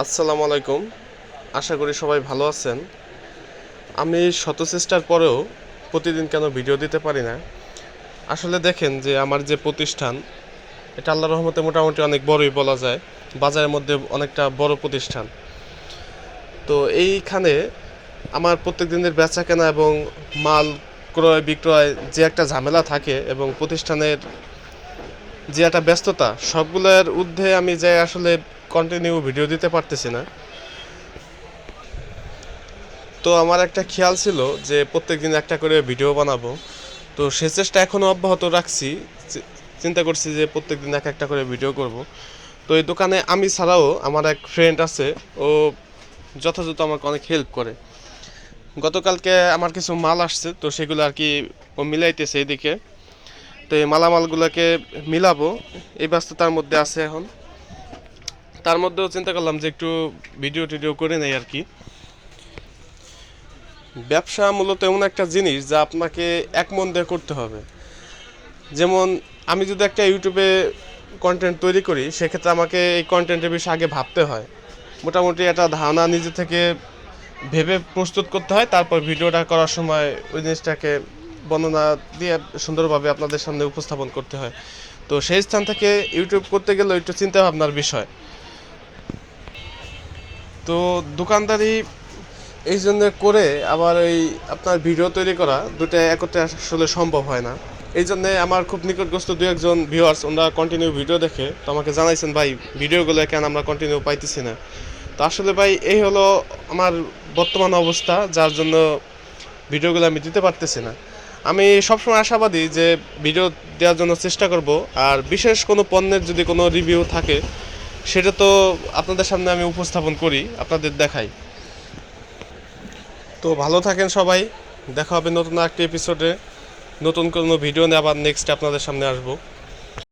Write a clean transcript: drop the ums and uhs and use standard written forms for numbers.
আসসালামু আলাইকুম। আশা করি সবাই ভালো আছেন। আমি শত চেষ্টার পরেও প্রতিদিন কেন ভিডিও দিতে পারি না। আসলে দেখেন যে আমার যে প্রতিষ্ঠান, এটা আল্লাহর রহমতে মোটামুটি অনেক বড়ই বলা যায়। বাজারের মধ্যে অনেকটা বড় প্রতিষ্ঠান। তো এইখানে আমার প্রত্যেক দিনের বেচা কেনা এবং মাল ক্রয় বিক্রয় যে একটা ঝামেলা থাকে এবং প্রতিষ্ঠানের যে একটা ব্যস্ততা, সবগুলোর ঊর্ধ্বে আমি যে আসলে কন্টিনিউ ভিডিও দিতে পারতেছি না। তো আমার একটা খেয়াল ছিল যে প্রত্যেকদিন একটা করে ভিডিও বানাবো। তো সে চেষ্টা এখনও অব্যাহত রাখছি। চিন্তা করছি যে প্রত্যেকদিন এক একটা করে ভিডিও করব। তো এই দোকানে আমি ছাড়াও আমার এক ফ্রেন্ড আছে, ও যথাযথ আমাকে অনেক হেল্প করে। গতকালকে আমার কিছু মাল আসছে, তো সেগুলো আর কি ও মিলাইতেছে এদিকে। তো এই মালামালগুলোকে মিলাবো, এই ব্যস্ততার মধ্যে আছে এখন। তার মধ্যেও চিন্তা করলাম যে একটু ভিডিও টিডিও করে নেই আর কি। ব্যবসা মূলত এমন একটা জিনিস যা আপনাকে এক মন দিয়ে করতে হবে। যেমন আমি যদি একটা ইউটিউবে কন্টেন্ট তৈরি করি, সেক্ষেত্রে আমাকে এই কন্টেন্টের বিষয়ে আগে ভাবতে হয়। মোটামুটি একটা ধারণা নিজে থেকে ভেবে প্রস্তুত করতে হয়, তারপর ভিডিওটা করার সময় ওই জিনিসটাকে বর্ণনা দিয়ে সুন্দরভাবে আপনাদের সামনে উপস্থাপন করতে হয়। তো সেই স্থান থেকে ইউটিউব করতে গেলে একটু চিন্তা ভাবনার বিষয়। তো দোকানদারি এই জন্য করে আবার এই আপনার ভিডিও তৈরি করা দুটো একত্রে আসলে সম্ভব হয় না। এই জন্যে আমার খুব নিকটগ্রস্ত দু একজন ভিউয়ার্স, ওনারা কন্টিনিউ ভিডিও দেখে তো আমাকে জানাইছেন, ভাই ভিডিওগুলো কেন আমরা কন্টিনিউ পাইতেছি না। তো আসলে ভাই এই হলো আমার বর্তমান অবস্থা, যার জন্য ভিডিওগুলো আমি দিতে পারতেছি না। আমি সবসময় আশাবাদী যে ভিডিও দেওয়ার জন্য চেষ্টা করব, আর বিশেষ কোনো পণ্যের যদি কোনো রিভিউ থাকে সেটা তো আপনাদের সামনে আমি উপস্থাপন করি, আপনাদের দেখাই। তো ভালো থাকেন সবাই। দেখা হবে নতুন একটা এপিসোডে, নতুন কোনো ভিডিও নিয়ে আবার নেক্সট আপনাদের সামনে আসবো।